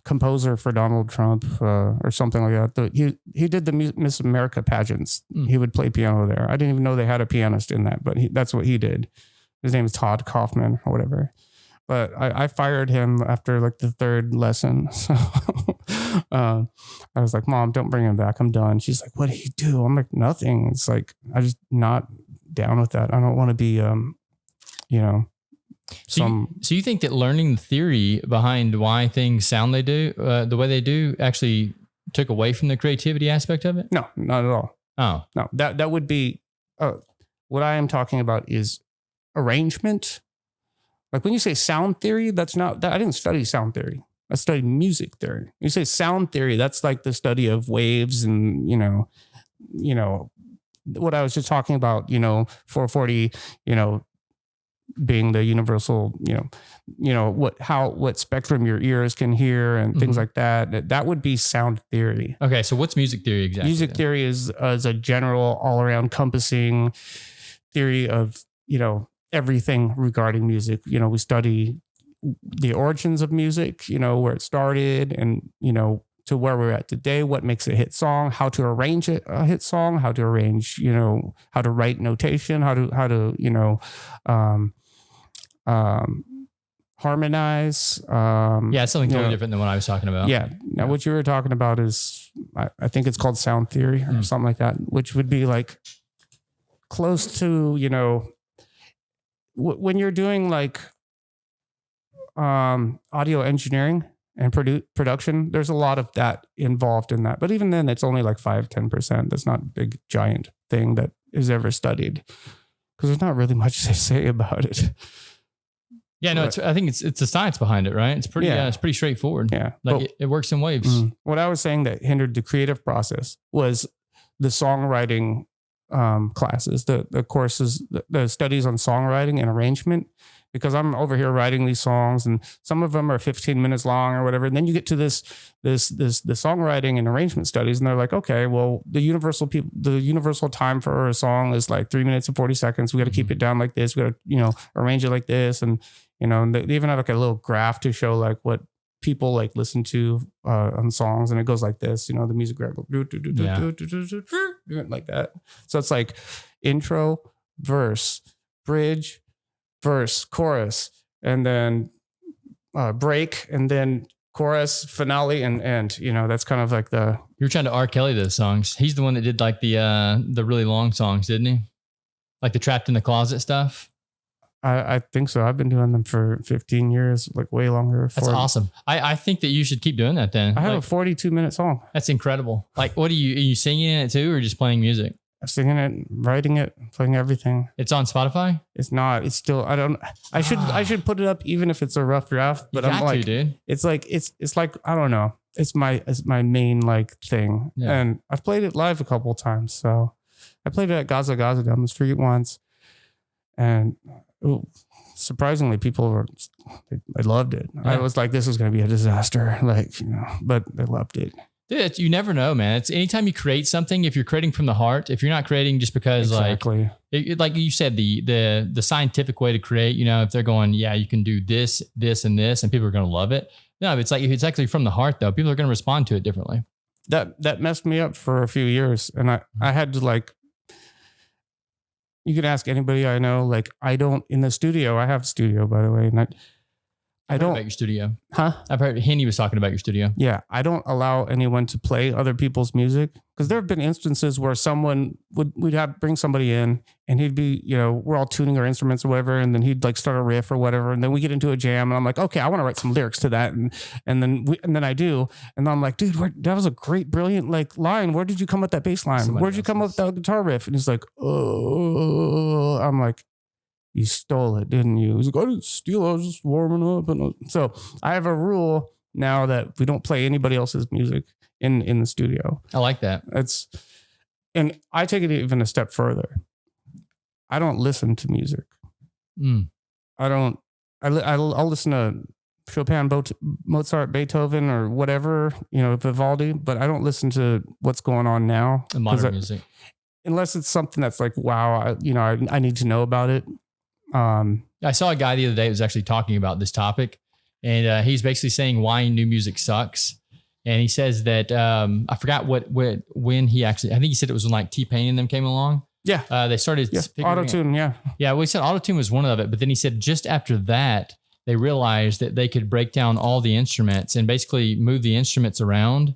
composer for Donald Trump, or something like that. He did the Miss America pageants. He would play piano there. I didn't even know they had a pianist in that, but that's what he did. His name is Todd Kaufman or whatever. But I fired him after like the third lesson. So I was like, "Mom, don't bring him back. I'm done." She's like, "What did he do?" I'm like, "Nothing." It's like, I just not down with that. I don't want to be, So you think that learning the theory behind why things sound the way they do, actually took away from the creativity aspect of it? No, not at all. Oh, no, that would be, what I am talking about is arrangement. Like when you say sound theory, that's not that. I didn't study sound theory. I studied music theory. You say sound theory, that's like the study of waves and, what I was just talking about, 440, being the universal, what spectrum your ears can hear and things like that. That would be sound theory. Okay. So what's music theory exactly? Music theory is a general, all around encompassing theory of, everything regarding music. We study the origins of music, where it started, and, to where we're at today, what makes a hit song, how to arrange a hit song, how to arrange, how to write notation, how to harmonize. Yeah, it's something totally different than what I was talking about. Yeah. Now, what you were talking about is, I think it's called sound theory or something like that, which would be like close to, when you're doing like audio engineering and production, there's a lot of that involved in that. But even then, it's only like 5-10%. That's not a big giant thing that is ever studied, because there's not really much to say about it. Yeah, no, I think it's the science behind it, right? It's pretty, it's pretty straightforward. Yeah, like it works in waves. What I was saying that hindered the creative process was the songwriting classes, the courses, the studies on songwriting and arrangement, because I'm over here writing these songs and some of them are 15 minutes long or whatever. And then you get to the songwriting and arrangement studies, and they're like, okay, well, the universal time for a song is like 3 minutes and 40 seconds. We got to keep it down like this. We got to, arrange it like this. And, they even have like a little graph to show like what people like listen to on songs, and it goes like this, the music like that. So it's like intro, verse, bridge, verse, chorus, and then break, and then chorus, finale, and end. That's kind of like the... You're trying to R. Kelly those songs. He's the one that did like the really long songs, didn't he? Like the Trapped in the Closet stuff. I think so. I've been doing them for 15 years, like way longer. That's awesome. I think that you should keep doing that then. I have a 42-minute song. That's incredible. Like, what are you singing in it too, or just playing music? I'm singing it, writing it, playing everything. It's on Spotify? It's not. It's still, I should put it up even if it's a rough draft, but I'm like, dude. It's like, I don't know. It's my main like thing. Yeah. And I've played it live a couple of times. So I played it at Gaza down the street once, and surprisingly, I loved it. Yeah. I was like, this is going to be a disaster, but they loved it. Dude, you never know, man. It's anytime you create something, if you're creating from the heart, if you're not creating just because exactly. like you said, the scientific way to create, if they're going, yeah, you can do this, this, and this, and people are going to love it. No, it's like, if it's actually from the heart though, people are going to respond to it differently. That messed me up for a few years. And I had to you can ask anybody I know, I don't, in the studio, I have a studio, by the way, and I don't... about your studio. Huh? I've heard Henny was talking about your studio. Yeah. I don't allow anyone to play other people's music, because there have been instances where someone we'd bring somebody in, and he'd be, we're all tuning our instruments or whatever. And then he'd start a riff or whatever. And then we get into a jam, and I'm like, okay, I want to write some lyrics to that. And then I do. And I'm like, dude, that was a great, brilliant line. Where did you come up with that bass line? Where'd you come up with that guitar riff? And he's like, oh, I'm like, you stole it, didn't you? He's like, I didn't steal it. I was just warming up. And so I have a rule now that we don't play anybody else's music in the studio. I like that. And I take it even a step further. I don't listen to music. I'll listen to Chopin, Mozart, Beethoven, or whatever, Vivaldi, but I don't listen to what's going on now. The modern music. Unless it's something that's like, wow, I need to know about it. I saw a guy the other day who was actually talking about this topic, and he's basically saying why new music sucks. And he says that, I forgot when he actually, I think he said it was when T-Pain and them came along. Yeah. They started. Auto-tune. Yeah. Yeah. Well, he said auto-tune was one of it, but then he said just after that, they realized that they could break down all the instruments and basically move the instruments around.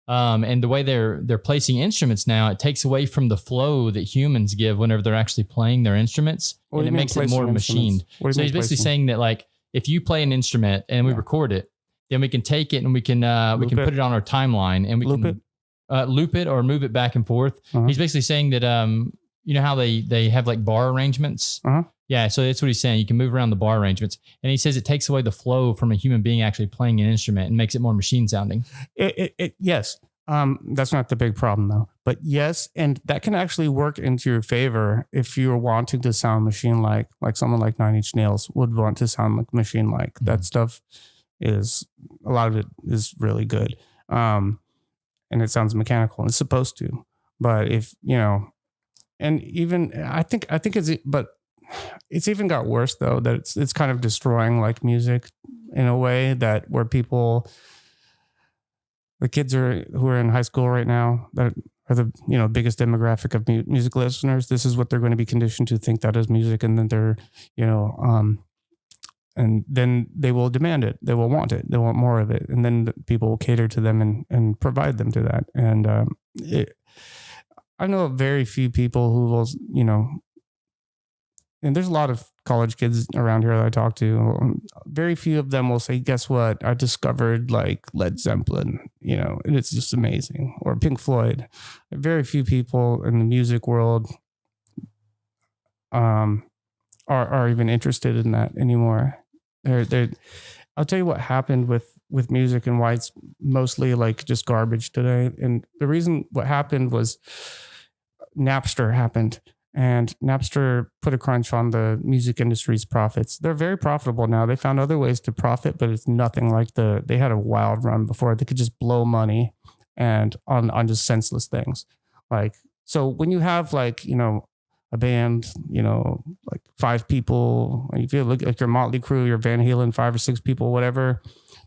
And the way they're placing instruments now, it takes away from the flow that humans give whenever they're actually playing their instruments, and it makes it more machined. So he's basically saying that if you play an instrument and we record it, then we can take it and we can put it on our timeline, and we can loop it or move it back and forth. Uh-huh. He's basically saying that how they have bar arrangements. Uh-huh. Yeah, so that's what he's saying. You can move around the bar arrangements. And he says it takes away the flow from a human being actually playing an instrument and makes it more machine sounding. Yes. That's not the big problem though. But yes, and that can actually work into your favor if you're wanting to sound machine-like someone like Nine Inch Nails would want to sound like machine-like. Mm-hmm. That stuff a lot of it is really good. And it sounds mechanical, and it's supposed to. But and even I think it's even got worse though, that it's kind of destroying music in a way that where people, the kids who are in high school right now that are the biggest demographic of music listeners, this is what they're going to be conditioned to think that is music, and then they're and then they will demand it, they will want it, they want more of it, and then people will cater to them and provide them to that. And I know very few people who will and there's a lot of college kids around here that I talk to. Very few of them will say, guess what? I discovered Led Zeppelin, and it's just amazing. Or Pink Floyd. Very few people in the music world are even interested in that anymore. I'll tell you what happened with music and why it's mostly just garbage today. And the reason what happened was Napster happened. And Napster put a crunch on the music industry's profits. They're very profitable now. They found other ways to profit, but it's nothing like they had a wild run before. They could just blow money and on just senseless things. So when you have a band, 5 people, if you look like your Motley Crue, your Van Halen, 5 or 6 people, whatever,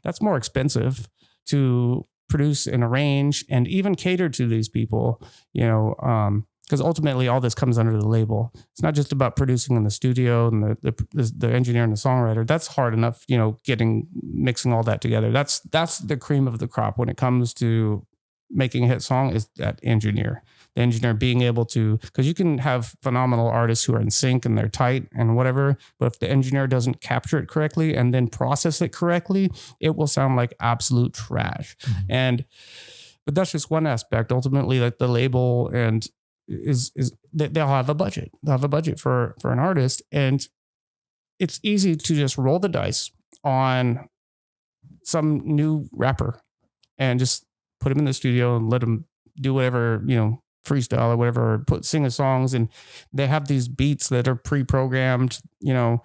that's more expensive to produce and arrange and even cater to these people, because ultimately all this comes under the label. It's not just about producing in the studio and the engineer and the songwriter. That's hard enough, mixing all that together. That's the cream of the crop when it comes to making a hit song, is that engineer. The engineer being able to, because you can have phenomenal artists who are in sync and they're tight and whatever, but if the engineer doesn't capture it correctly and then process it correctly, it will sound like absolute trash. Mm-hmm. But that's just one aspect. Ultimately, like the label and is they'll have a budget. They'll have a budget for an artist, and it's easy to just roll the dice on some new rapper and just put him in the studio and let him do whatever, freestyle or whatever, sing his songs, and they have these beats that are pre-programmed, and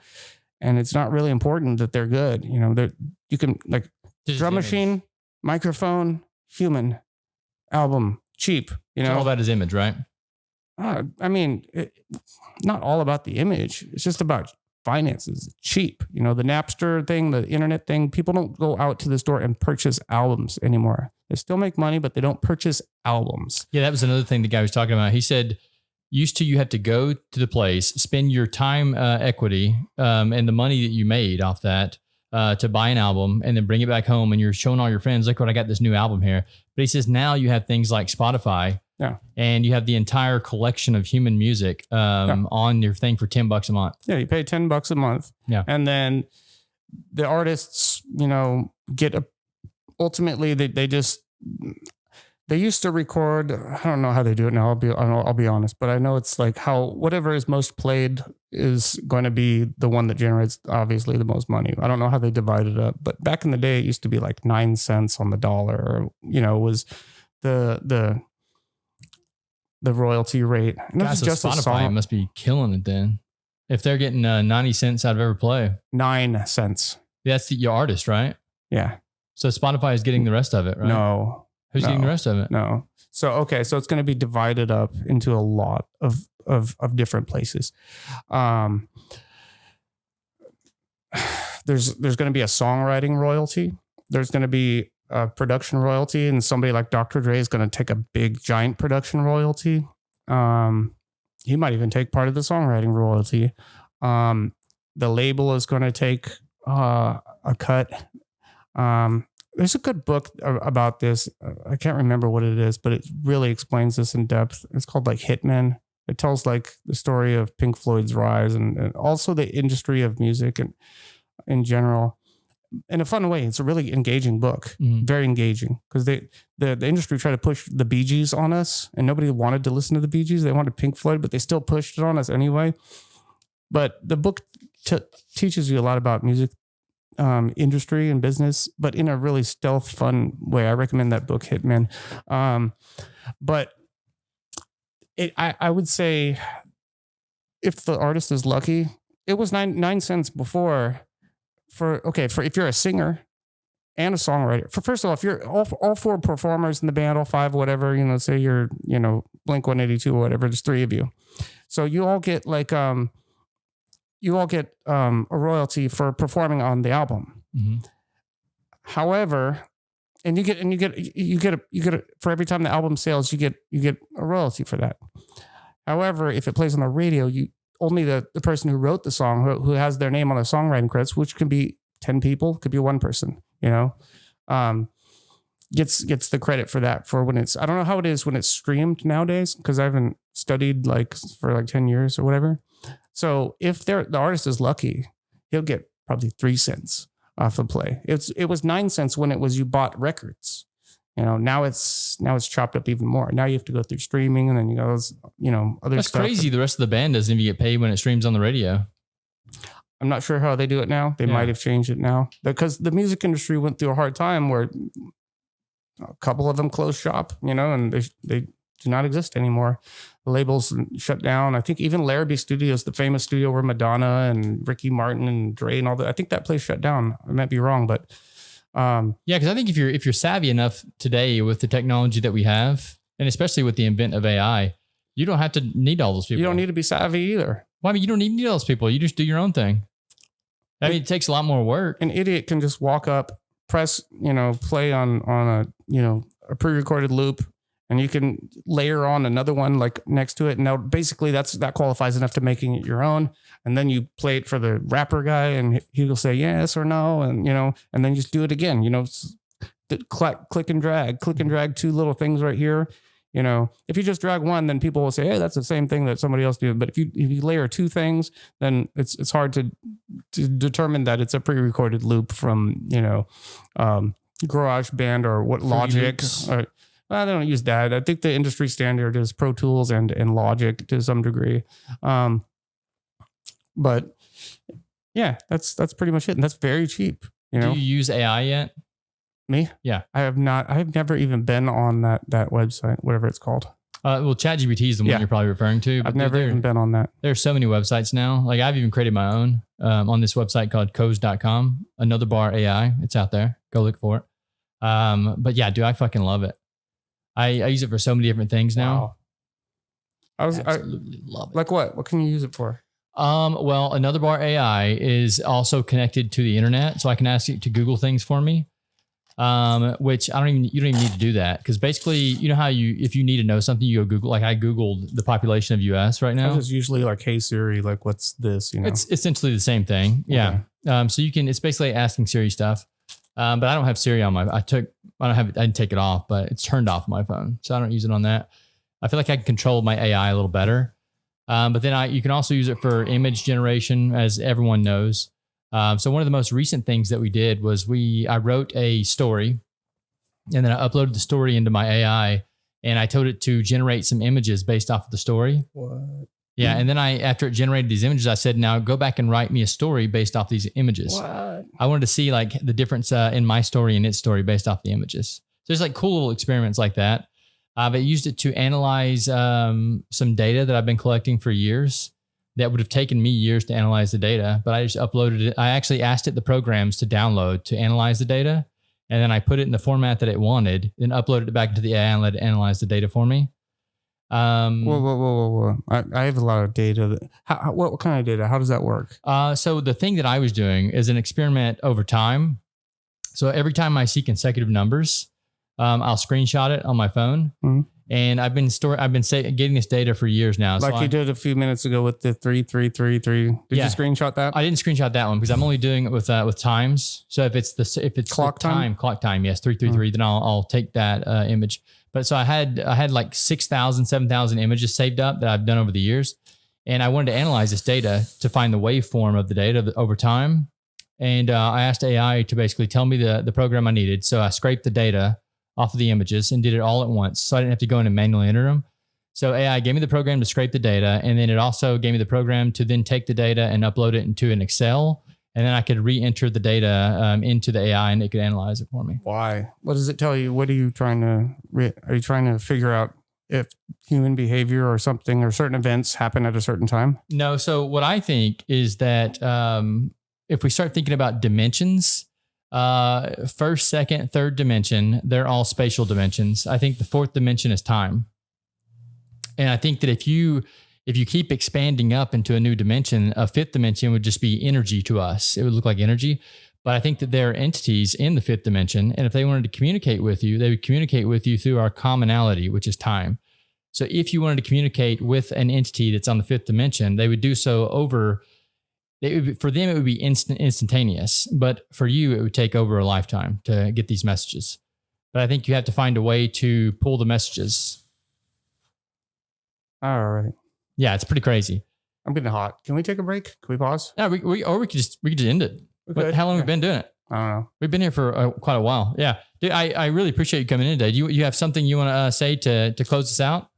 it's not really important that they're good. You can like just drum machine, microphone, human, album, cheap. All that is image, right? Not all about the image. It's just about finances. Cheap. The Napster thing, the internet thing. People don't go out to the store and purchase albums anymore. They still make money, but they don't purchase albums. Yeah, that was another thing the guy was talking about. He said, used to you had to go to the place, spend your time equity and the money that you made off that to buy an album and then bring it back home, and you're showing all your friends, look what I got, this new album here. But he says now you have things like Spotify. Yeah. And you have the entire collection of human music on your thing for $10 a month. Yeah, you pay $10 a month. Yeah. And then the artists, get ultimately they used to record. I don't know how they do it now. I'll be honest, but I know it's like how whatever is most played is going to be the one that generates obviously the most money. I don't know how they divide it up, but back in the day it used to be like 9 cents on the dollar, was the royalty rate. And God, so just Spotify must be killing it then. If they're getting 90 cents out of every play. 9 cents. That's your artist, right? Yeah. So Spotify is getting the rest of it, right? No. Who's getting the rest of it? No. So it's going to be divided up into a lot of different places. There's going to be a songwriting royalty. There's going to be a production royalty, and somebody like Dr. Dre is going to take a big giant production royalty. He might even take part of the songwriting royalty. The label is going to take a cut. There's a good book about this. I can't remember what it is, but it really explains this in depth. It's called like Hitman. It tells like the story of Pink Floyd's rise and also the industry of music and in general. In a fun way. It's a really engaging book, very engaging, because the industry tried to push the Bee Gees on us, and nobody wanted to listen to the Bee Gees. They wanted Pink Floyd, but they still pushed it on us anyway. But the book teaches you a lot about music industry and business, but in a really stealth, fun way. I recommend that book, Hitman. But I would say if the artist is lucky, it was 9 cents before. For if you're a singer and a songwriter, first of all, if you're all 4 performers in the band, all 5, whatever, say you're, Blink 182 or whatever, there's 3 of you. So you all get like, a royalty for performing on the album. Mm-hmm. However, and you get for every time the album sells, you get a royalty for that. However, if it plays on the radio, only the person who wrote the song, who has their name on the songwriting credits, which can be 10 people, could be 1 person, gets the credit for that. For when it's, I don't know how it is when it's streamed nowadays, because I haven't studied for 10 years or whatever. So if the artist is lucky, he'll get probably 3 cents off a play. It was 9 cents when you bought records. Now it's chopped up even more. Now you have to go through streaming, and then other stuff. That's crazy. The rest of the band doesn't even get paid when it streams on the radio. I'm not sure how they do it now. They might have changed it now, because the music industry went through a hard time where a couple of them closed shop, and they do not exist anymore. The labels shut down. I think even Larrabee Studios, the famous studio where Madonna and Ricky Martin and Dre and all that, I think that place shut down. I might be wrong, but because I think if you're savvy enough today with the technology that we have, and especially with the advent of AI, you don't have to need all those people. You don't need to be savvy either. Well, you don't need all those people. You just do your own thing. It takes a lot more work. An idiot can just walk up, press, play on a, a pre-recorded loop, and you can layer on another one like next to it. And now basically that qualifies enough to making it your own. And then you play it for the rapper guy and he will say yes or no. And, and then you just do it again, click and drag two little things right here. If you just drag one, then people will say, hey, that's the same thing that somebody else did. But if you layer two things, then it's hard to determine that it's a pre-recorded loop from, GarageBand or what Logic. They don't use that. I think the industry standard is Pro Tools and Logic to some degree. But yeah, that's pretty much it. And that's very cheap. Do you use AI yet? Me? Yeah. I have not. I have never even been on that website, whatever it's called. Well, ChatGPT is the one you're probably referring to. I've never even been on that. There are so many websites now. Like I've even created my own on this website called codes.com. Another bar AI. It's out there. Go look for it. But yeah, dude, I fucking love it. I use it for so many different things now. Wow. I love it. Like what? What can you use it for? Well, Another Bar AI is also connected to the internet, so I can ask it to Google things for me. Which you don't even need to do that, because basically, you know how if you need to know something, you go Google. Like I Googled the population of US right now. It's usually like, hey Siri, like what's this? It's essentially the same thing. Okay. Yeah. So it's basically asking Siri stuff. But I don't have Siri on I didn't take it off, but it's turned off my phone. So I don't use it on that. I feel like I can control my AI a little better. But then you can also use it for image generation, as everyone knows. So one of the most recent things that we did was I wrote a story, and then I uploaded the story into my AI, and I told it to generate some images based off of the story. What? Yeah. And then after it generated these images, I said, now go back and write me a story based off these images. What? I wanted to see like the difference in my story and its story based off the images. So there's like cool little experiments like that. I've used it to analyze some data that I've been collecting for years that would have taken me years to analyze the data, but I just uploaded it. I actually asked it the programs to download to analyze the data. And then I put it in the format that it wanted, then uploaded it back into the AI and let it analyze the data for me. Whoa. I have a lot of data. What kind of data? How does that work? So the thing that I was doing is an experiment over time. So every time I see consecutive numbers, I'll screenshot it on my phone. Mm-hmm. And I've been getting this data for years now. Like you did a few minutes ago with the 3333. Did you screenshot that? I didn't screenshot that one because I'm only doing it with times. So if it's clock time, yes, 333, then I'll take that image. But so I had like 6,000, 7,000 images saved up that I've done over the years. And I wanted to analyze this data to find the waveform of the data over time. And I asked AI to basically tell me the program I needed. So I scraped the data off of the images and did it all at once. So I didn't have to go in and manually enter them. So AI gave me the program to scrape the data. And then it also gave me the program to then take the data and upload it into an Excel. And then I could re-enter the data into the AI and it could analyze it for me. Why? What does it tell you? What are you trying to, are you trying to figure out if human behavior or something or certain events happen at a certain time? No. So what I think is that if we start thinking about dimensions, first, second, third dimension, they're all spatial dimensions. I think the fourth dimension is time. And I think that if you keep expanding up into a new dimension, a fifth dimension would just be energy to us. It would look like energy. But I think that there are entities in the fifth dimension. And if they wanted to communicate with you, they would communicate with you through our commonality, which is time. So if you wanted to communicate with an entity that's on the fifth dimension, they would do so for them, it would be instantaneous. But for you, it would take over a lifetime to get these messages. But I think you have to find a way to pull the messages. All right. Yeah, it's pretty crazy. I'm getting hot. Can we take a break? Can we pause? Yeah, we could just end it. How long have we been doing it? I don't know. We've been here for quite a while. Yeah, dude, I really appreciate you coming in today. You have something you want to say to close this out?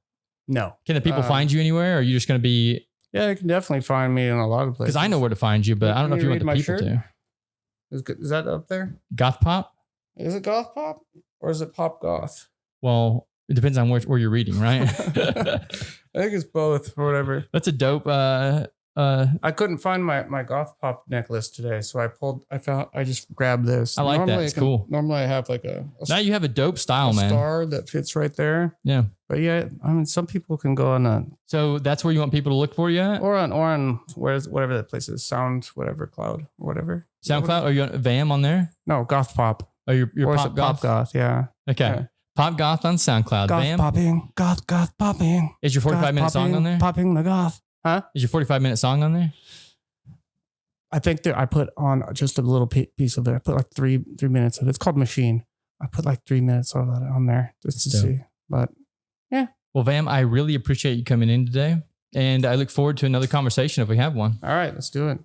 No. Can the people find you anywhere? Or are you just going to be? Yeah, they can definitely find me in a lot of places. Because I know where to find you, but I don't know if you want the people to. Is that up there? Goth Pop? Is it Goth Pop or is it Pop Goth? Well, it depends on where you're reading, right? I think it's both or whatever. That's a dope. I couldn't find my Goth Pop necklace today, so I just grabbed this. I like that. It's cool. Normally I have like now you have a dope style, man. Star that fits right there. Yeah. But yeah, I mean, some people can go on a. So that's where you want people to look for you at? Or on whatever that place is, Sound, whatever, Cloud, whatever. SoundCloud? Are you on VAM on there? No, Goth Pop. Oh, you're or pop is it goth? pop goth? Yeah. Okay. Yeah. Pop goth on SoundCloud. Goth Bam. popping. Goth popping. Is your 45-minute song on there? Popping the goth. Huh? Is your 45-minute song on there? I think that I put on just a little piece of it. I put like 3 minutes of it. It's called Machine. I put like 3 minutes of that on there just to see. But yeah. Well, Vam, I really appreciate you coming in today. And I look forward to another conversation if we have one. All right, let's do it.